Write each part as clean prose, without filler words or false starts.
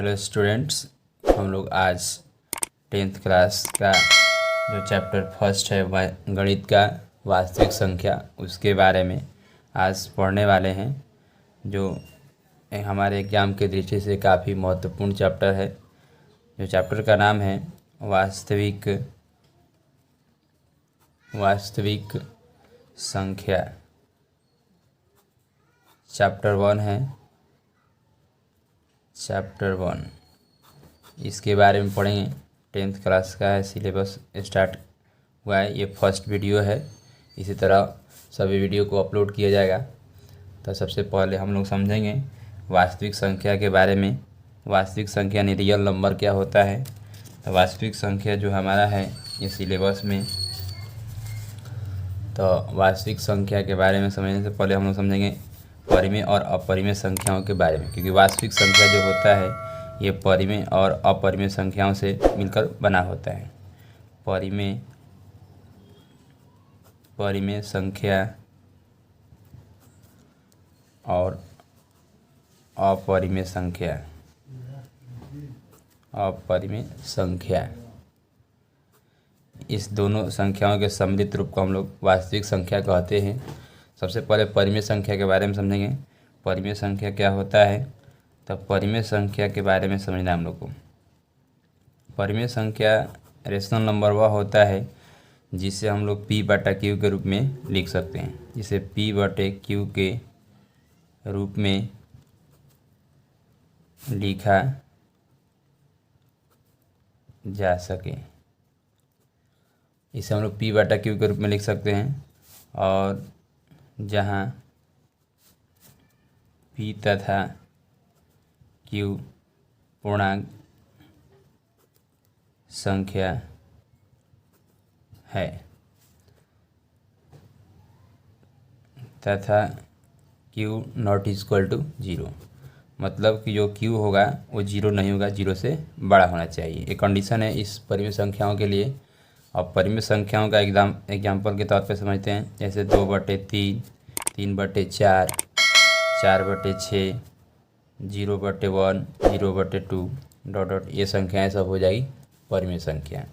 Hello students, हम लोग आज 10th क्लास का जो चैप्टर फर्स्ट है वह गणित का वास्तविक संख्या उसके बारे में आज पढ़ने वाले हैं, जो हमारे एग्ज़ाम के दृष्टि से काफ़ी महत्वपूर्ण चैप्टर है। जो चैप्टर का नाम है वास्तविक संख्या। चैप्टर 1 है, चैप्टर 1 इसके बारे में पढ़ेंगे। 10th क्लास का है, सिलेबस स्टार्ट हुआ है, ये फर्स्ट वीडियो है। इसी तरह सभी वीडियो को अपलोड किया जाएगा। तो सबसे पहले हम लोग समझेंगे वास्तविक संख्या के बारे में। वास्तविक संख्या यानी रियल नंबर क्या होता है। तो वास्तविक संख्या जो हमारा है ये सिलेबस में, तो वास्तविक संख्या के बारे में समझने से पहले हम लोग समझेंगे परिमेय और अपरिमेय संख्याओं के बारे में, क्योंकि वास्तविक संख्या जो होता है ये परिमेय और अपरिमेय संख्याओं से मिलकर बना होता है। परिमेय संख्या और अपरिमेय संख्या, इस दोनों संख्याओं के सम्मिलित रूप को हम लोग वास्तविक संख्या कहते हैं। सबसे पहले परिमेय संख्या के बारे में समझेंगे। परिमेय संख्या क्या होता है, तब परिमेय संख्या के बारे में समझना हम लोग को। परिमेय संख्या रेशनल नंबर वह होता है जिसे हम लोग P/Q के रूप में लिख सकते हैं, जिसे P/Q के रूप में लिखा जा सके। इसे हम लोग P/Q के रूप में लिख सकते हैं, और जहाँ P तथा Q पूर्णांक संख्या है तथा Q नॉट इक्वल टू 0, मतलब कि जो Q होगा वो 0 नहीं होगा, 0 से बड़ा होना चाहिए। एक कंडीशन है इस परिमेय संख्याओं के लिए। और परिमेय संख्याओं का एग्जाम्पल के तौर पे समझते हैं, जैसे 2/3, 3/4, 4/6, 0/1, 0/2 डॉट ये संख्याएं सब हो जाएगी परिमेय संख्या।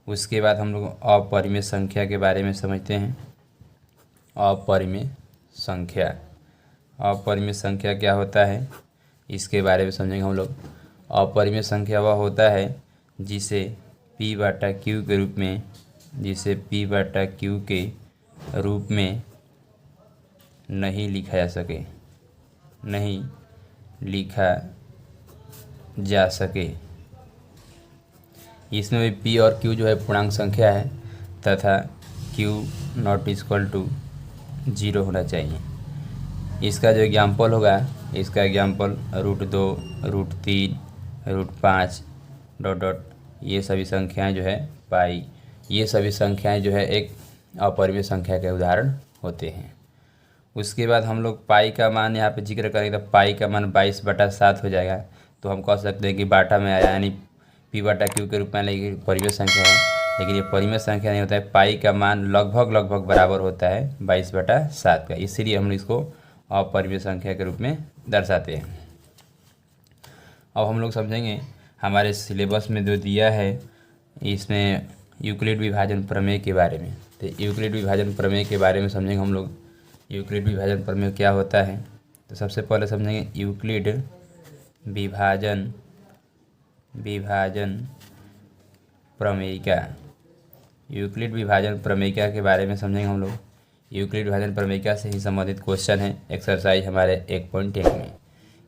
उसके बाद हम लोग अपरिमेय संख्या के बारे में समझते हैं। अपरिमेय संख्या क्या होता है, इसके बारे में समझेंगे हम लोग। अपरिमेय संख्या वह होता है जिसे P/Q के रूप में नहीं लिखा जा सके। इसमें भी P और Q जो है पूर्णांक संख्या है तथा Q नॉट इक्वल टू 0 होना चाहिए। इसका जो एग्जाम्पल होगा, इसका एग्जाम्पल √2, √3, √5 डॉट ये सभी संख्याएं जो है पाई, ये सभी संख्याएं जो है एक अपरिमेय संख्या के उदाहरण होते हैं। उसके बाद हम लोग पाई का मान यहाँ पे जिक्र करेंगे, तो पाई का मान 22/7 हो जाएगा। तो हम कह सकते हैं कि बाटा में आया, यानी P/Q के रूप में परिमेय संख्या है, लेकिन ये परिमेय संख्या नहीं होता है। पाई का मान लगभग बराबर होता है 22/7 का, इसीलिए हम इसको अपरिमेय संख्या के रूप में दर्शाते हैं। अब हम लोग समझेंगे हमारे सिलेबस में जो दिया है इसमें यूक्लिड विभाजन प्रमेय के बारे में। तो यूक्लिड विभाजन प्रमेय के बारे में समझेंगे हम लोग। यूक्लिड विभाजन प्रमेय क्या होता है, तो सबसे पहले समझेंगे यूक्लिड विभाजन प्रमेयिका। यूक्लिड विभाजन प्रमेयिका के बारे में समझेंगे हम लोग। यूक्लिड विभाजन प्रमेयिका से ही संबंधित क्वेश्चन है एक्सरसाइज हमारे 1.1 में।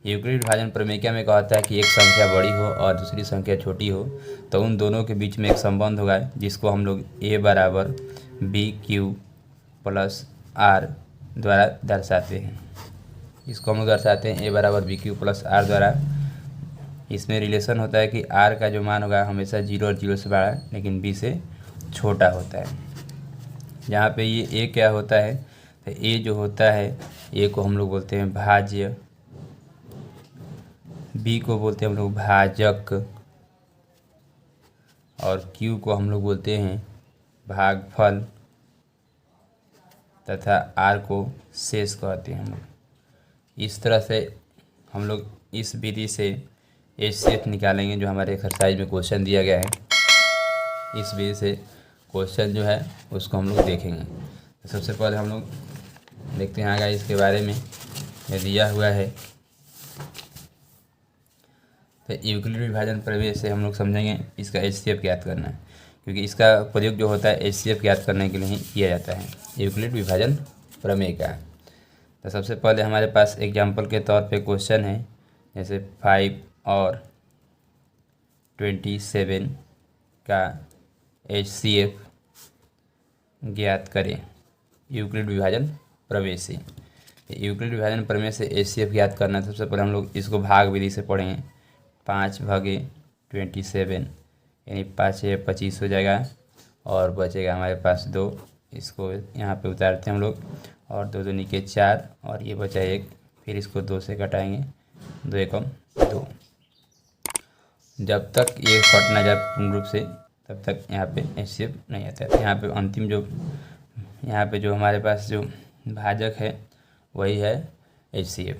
यूक्लिड विभाजन प्रमेयिका में कहता है कि एक संख्या बड़ी हो और दूसरी संख्या छोटी हो, तो उन दोनों के बीच में एक संबंध होगा जिसको हम लोग A = BQ + R द्वारा दर्शाते हैं। इसको हम लोग दर्शाते हैं A = BQ + R द्वारा। इसमें रिलेशन होता है कि R का जो मान होगा हमेशा 0 और 0 से बड़ा, लेकिन B से छोटा होता है। जहाँ पे ये A क्या होता है, तो A जो होता है, A को हम लोग बोलते हैं भाज्य, B को बोलते हैं हम लोग भाजक, और Q को हम लोग बोलते हैं भागफल, तथा R को शेष कहते हैं हम लोग। इस तरह से हम लोग इस विधि से HCF निकालेंगे जो हमारे एक्सरसाइज में क्वेश्चन दिया गया है। इस वजह से क्वेश्चन जो है उसको हम लोग देखेंगे। तो सबसे पहले हम लोग देखते हैं आगे इसके बारे में ये दिया हुआ है। तो यूक्लिड विभाजन प्रमेय से हम लोग समझेंगे इसका HCF ज्ञात करना है, क्योंकि इसका प्रयोग जो होता है HCF ज्ञात करने के लिए ही किया जाता है, यूक्लिड विभाजन प्रमेय का। तो सबसे पहले हमारे पास एग्जाम्पल के तौर पे क्वेश्चन है, जैसे 5 और 27 का HCF ज्ञात करें यूक्लिड विभाजन प्रमेय से। यूक्लिड विभाजन प्रमेय से HCF ज्ञात करना है। सबसे पहले हम लोग इसको भाग विधि से पढ़ेंगे। 5 भागे 27 यानी 5 या 25 हो जाएगा और बचेगा हमारे पास 2। इसको यहाँ पे उतारते हैं हम लोग और 2 दूनी के 4 और ये बचा 1। फिर इसको 2 से घटाएंगे, 2 एकम 2। जब तक ये कट ना जाए पूर्ण रूप से तब तक यहाँ पे HCF नहीं आता है। यहाँ पे अंतिम जो हमारे पास जो भाजक है वही है HCF।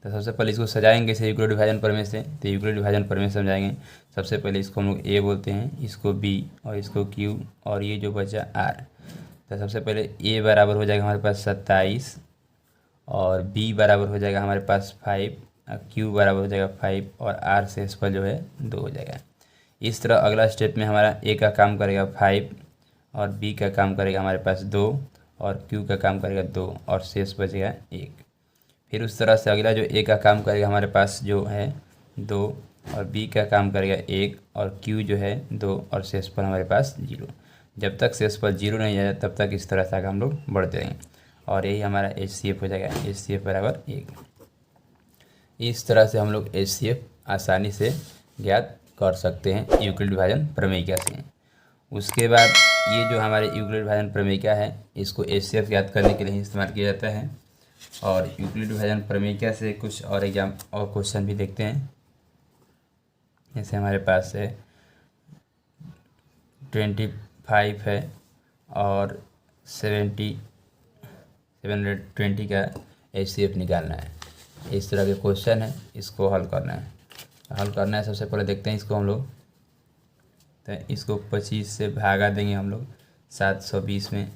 तो सबसे पहले इसको सजाएंगे इसे यूक्लिड विभाजन प्रमेय से। तो यूक्लिड विभाजन प्रमेय समझाएंगे। सबसे पहले इसको हम लोग A बोलते हैं, इसको B और इसको Q और ये जो बचा R। तो सबसे पहले A बराबर हो जाएगा हमारे पास 27 और B बराबर हो जाएगा हमारे पास 5 और Q बराबर हो जाएगा 5 और R से इस पर जो है 2 हो जाएगा। इस तरह अगला स्टेप में हमारा A का काम करेगा 5 और B का काम करेगा हमारे पास 2 और Q का काम करेगा 2 और शेष बचेगा 1। फिर उस तरह से अगला जो A का काम करेगा हमारे पास जो है 2 और B का काम करेगा 1 और Q जो है 2 और शेष पर हमारे पास 0। जब तक शेष पर 0 नहीं आया तब तक इस तरह से आगे हम लोग बढ़ते रहेंगे और यही हमारा HCF हो जाएगा, HCF बराबर 1। इस तरह से हम लोग HCF आसानी से ज्ञात कर सकते हैं यूक्लिड विभाजन प्रमेयिका से। उसके बाद ये जो हमारे यूक्लिड विभाजन प्रमेयिका है इसको HCF ज्ञात करने के लिए इस्तेमाल किया जाता है। और यूक्लिड विभाजन प्रमेयिका से कुछ और एग्जाम और क्वेश्चन भी देखते हैं। जैसे हमारे पास है 25 है और 720 का HCF निकालना है। इस तरह के क्वेश्चन है, इसको हल करना है। सबसे पहले देखते हैं इसको हम लोग। तो इसको 25 से भागा देंगे हम लोग 720 में।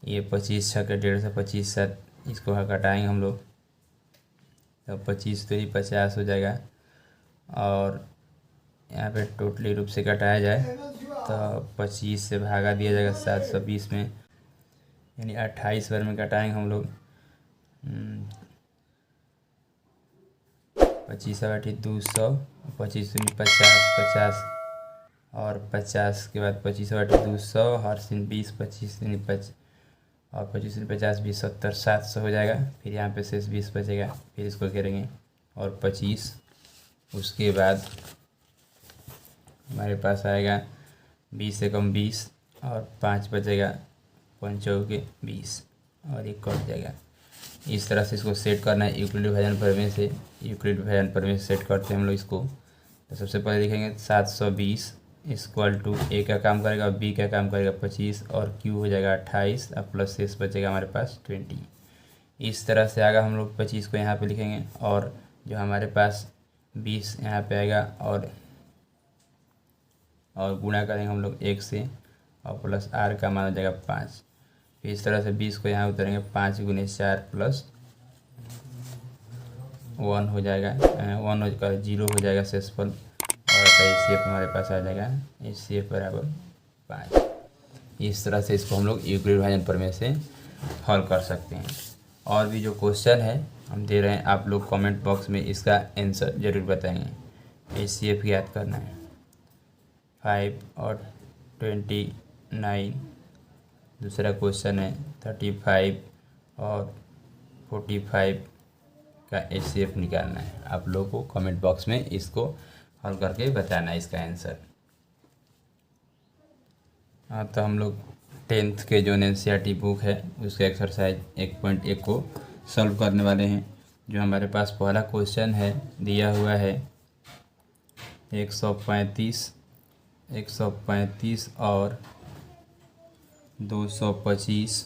ये 25 छः के 150, 25 7 इसको घटाएंगे हम लोग तो 25 तो ही 50 हो जाएगा और यहाँ पे टोटली रूप से घटाया जाए तो 25 से भागा दिया जाएगा 720 में, यानी 28 बार में घटाएंगे हम लोग। 25 8 200, 25 50 और 50 के बाद 25 8 200 और 20 25 50 और 25 50 20 70 700 हो जाएगा। फिर यहाँ पे शेष 20 बचेगा, फिर इसको करेंगे और 25। उसके बाद हमारे पास आएगा 20 से कम 20 और 5 बचेगा, 5 चौके 20 और ये कट जाएगा। इस तरह से इसको सेट करना है यूक्लिड विभाजन प्रमेय से। यूक्लिड विभाजन प्रमेय से सेट करते हैं हम लोग इसको। तो सबसे पहले देखेंगे 720 इक्वल टू A का काम करेगा, B का काम करेगा 25 और Q हो जाएगा 28 और प्लस शेष बचेगा हमारे पास 20। इस तरह से आएगा हम लोग 25 को यहाँ पे लिखेंगे और जो हमारे पास 20 यहाँ पे आएगा और गुणा करेंगे हम लोग 1 से और प्लस R का मान हो जाएगा 5। फिर इस तरह से 20 को यहाँ उतारेंगे, 5 गुने 4 प्लस 1 हो जाएगा, 1 होकर 0 हो जाएगा शेषफल और HCF हमारे पास आ जाएगा HCF बराबर 5। इस तरह से इसको हम लोग यूक्लिड विभाजन प्रमेय से हल कर सकते हैं। और भी जो क्वेश्चन है हम दे रहे हैं, आप लोग कमेंट बॉक्स में इसका आंसर ज़रूर बताएंगे। HCF याद करना है। 5 और 29, दूसरा क्वेश्चन है 35 और 45 का HCF निकालना है। आप लोगों को कमेंट बॉक्स में इसको हल करके बताना है इसका आंसर। हाँ, तो हम लोग 10th के जो NCERT बुक है उसके एक्सरसाइज 1.1 को सॉल्व करने वाले हैं। जो हमारे पास पहला क्वेश्चन है दिया हुआ है 135 और 225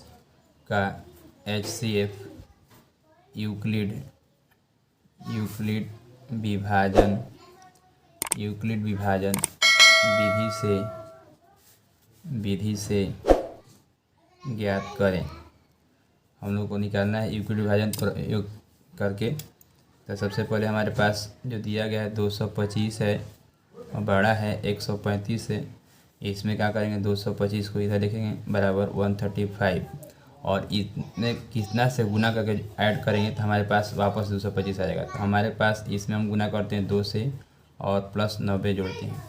का HCF यूक्लिड विभाजन यूक्लिड विभाजन विधि से ज्ञात करें। हम लोग को निकालना है यूक्लिड विभाजन प्रयोग करके। तो सबसे पहले हमारे पास जो दिया गया है 225 है और बड़ा है 135 है। इसमें क्या करेंगे 225 को इधर लिखेंगे बराबर 135 और इतने कितना से गुना करके ऐड करेंगे तो हमारे पास वापस 225 आ जाएगा। तो हमारे पास इसमें हम गुना करते हैं 2 से और प्लस 90 जोड़ते हैं।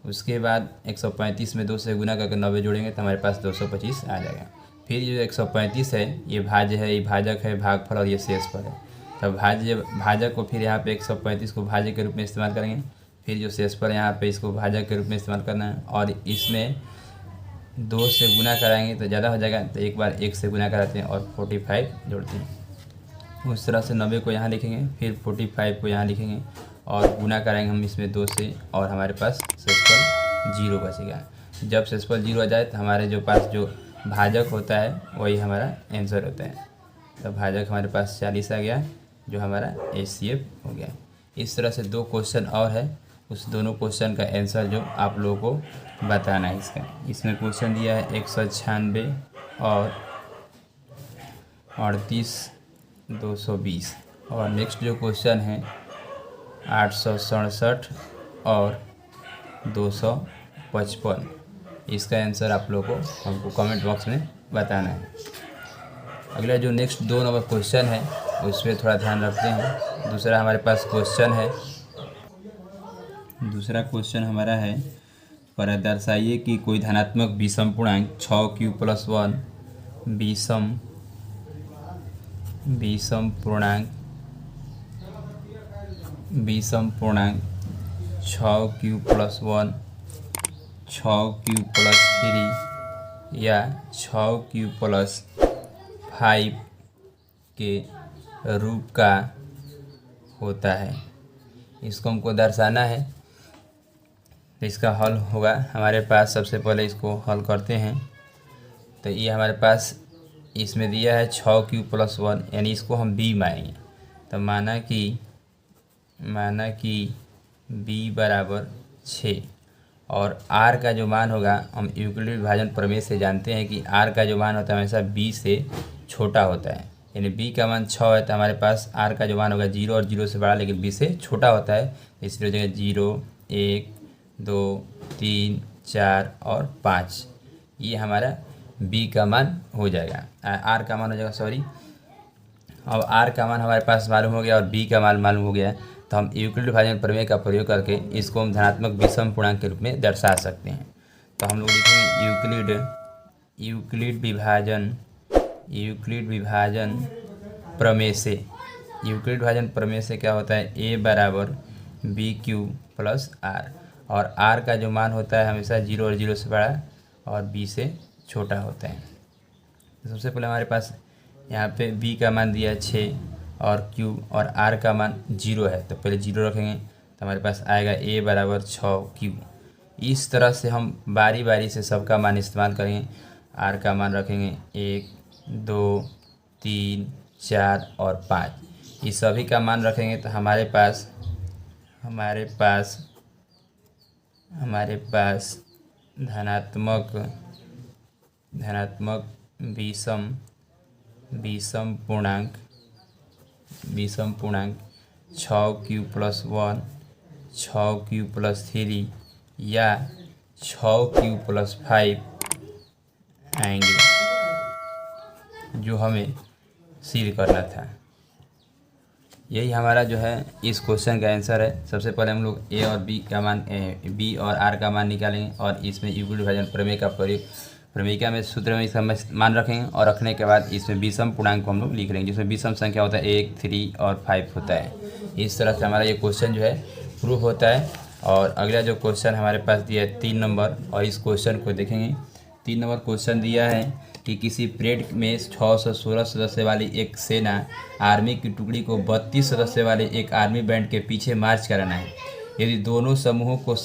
उसके बाद 135 में 2 से गुना करके 90 जोड़ेंगे तो हमारे पास 225 आ जाएगा। फिर जो 135 है ये भाज्य है, ये भाजक है, भागफल और ये शेषफल है। तो भाजक को फिर यहाँ पे 135 को भाज्य के रूप में इस्तेमाल करेंगे। फिर जो शेषफल यहाँ पे इसको भाजक के रूप में इस्तेमाल करना है और इसमें 2 से गुना कराएंगे तो ज़्यादा हो जाएगा। तो एक बार 1 से गुना कराते हैं और 45 जोड़ते हैं। उस तरह से 90 को यहाँ लिखेंगे, फिर 45 को यहाँ लिखेंगे और गुना कराएंगे हम इसमें 2 से और हमारे पास शेषफल 0 बचेगा। जब शेषफल 0 आ जाए तो हमारे जो पास जो भाजक होता है वही हमारा आंसर होता है। तो भाजक हमारे पास 40 आ गया जो हमारा HCF हो गया। इस तरह से 2 क्वेश्चन और है, उस दोनों क्वेश्चन का आंसर जो आप लोगों को बताना है इसका। इसमें क्वेश्चन दिया है 196 और 38,220 और नेक्स्ट जो क्वेश्चन है 867 और 255। इसका आंसर आप लोगों को हमको कमेंट बॉक्स में बताना है। अगला जो नेक्स्ट 2 नंबर क्वेश्चन है उस पर थोड़ा ध्यान रखते हैं। दूसरा हमारे पास क्वेश्चन है, दूसरा क्वेश्चन हमारा है दर्शाइए कि कोई धनात्मक विषम पूर्णांक 6q+1 विषम पूर्णांक 6q+1 6q+3 या 6q+5 के रूप का होता है। इसको हमको दर्शाना है। तो इसका हल होगा हमारे पास, सबसे पहले इसको हल करते हैं। तो ये हमारे पास इसमें दिया है 6q+1 यानी इसको हम b मानेंगे। तो माना कि b बराबर 6 और r का जो मान होगा हम यूक्लिड विभाजन प्रमेय से जानते हैं कि r का जो मान होता है हमेशा b से छोटा होता है। यानी b का मान 6 है तो हमारे पास r का जो मान होगा 0 और 0 से बड़ा लेकिन b से छोटा होता है। इसलिए हो जाएगा 0, 1, 2, 3, 4 और 5। ये हमारा b का मान हो जाएगा, r का मान हो जाएगा सॉरी। अब r का मान हमारे पास मालूम हो गया और b का मान मालूम हो गया तो हम यूक्लिड विभाजन प्रमेय का प्रयोग करके इसको हम धनात्मक विषम पूर्णांक के रूप में दर्शा सकते हैं। तो हम लोग लिखेंगे यूक्लिड विभाजन प्रमेय से। यूक्लिड विभाजन प्रमेय से क्या होता है a बराबर BQ+R और r का जो मान होता है हमेशा 0 और 0 से बड़ा और b से छोटा होता है। तो सबसे पहले हमारे पास यहाँ पे b का मान दिया है 6 और q और r का मान 0 है तो पहले 0 रखेंगे तो हमारे पास आएगा a बराबर 6q। इस तरह से हम बारी बारी से सबका मान इस्तेमाल करेंगे। r का मान रखेंगे 1, 2, 3, 4 और 5। इस सभी का मान रखेंगे तो हमारे पास धनात्मक विषम पूर्णांक 6q+1 6q+3 या 6q+5 आएंगे जो हमें सिद्ध करना था। यही हमारा जो है इस क्वेश्चन का आंसर है। सबसे पहले हम लोग a और b का मान b और r का मान निकालेंगे और इसमें यूक्लिड विभाजन प्रमेय का प्रयोग प्रमेयिका में सूत्र में इसका मान रखेंगे और रखने के बाद इसमें विषम पूर्णांक को हम लोग लिख लेंगे जिसमें विषम संख्या होता है 1, 3 और 5 होता है। इस तरह से हमारा ये क्वेश्चन जो है प्रूफ होता है। और अगला जो क्वेश्चन हमारे पास दिया है 3 नंबर और इस क्वेश्चन को देखेंगे। 3 नंबर क्वेश्चन दिया है कि किसी परेड में 616 सदस्य वाली एक सेना आर्मी की टुकड़ी को 32 सदस्य वाले एक आर्मी बैंड के पीछे मार्च कराना है। यदि दोनों समूहों को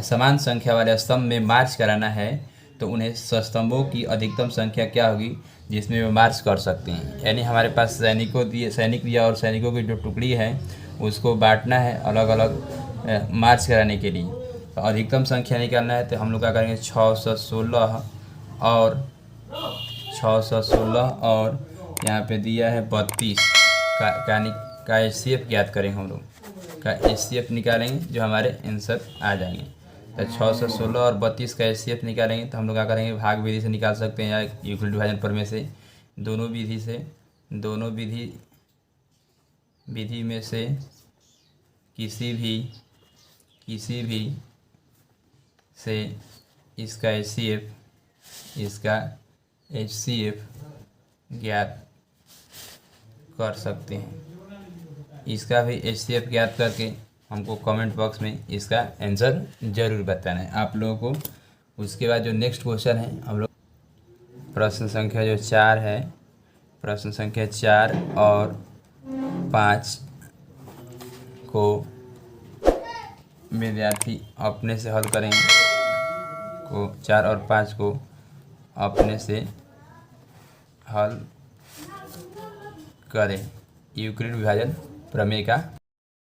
समान संख्या वाले स्तंभ में मार्च कराना है तो उन्हें स्तंभों की अधिकतम संख्या क्या होगी जिसमें वे मार्च कर सकते हैं। यानी हमारे पास सैनिक दिया और सैनिकों की जो टुकड़ी है उसको बांटना है अलग अलग मार्च कराने के लिए। तो अधिकतम संख्या निकालना है तो हम लोग क्या करेंगे 616 और 616 और यहाँ पे दिया है 32 का HCF ज्ञात करेंगे। हम लोग का HCF निकालेंगे जो हमारे आंसर आ जाएंगे। तो 616 और 32 का HCF निकालेंगे तो हम लोग क्या करेंगे भाग विधि से निकाल सकते हैं या यूक्लिड विभाजन प्रमेय से। दोनों विधि में से किसी भी से इसका HCF ज्ञात कर सकते हैं। इसका भी HCF ज्ञात करके हमको कमेंट बॉक्स में इसका आंसर ज़रूर बताना है आप लोगों को। उसके बाद जो नेक्स्ट क्वेश्चन है हम लोग प्रश्न संख्या जो 4 है, प्रश्न संख्या 4 और 5 को विद्यार्थी अपने से हल करेंगे। 4 और 5 को अपने से हल करें यूक्लिड विभाजन प्रमेय का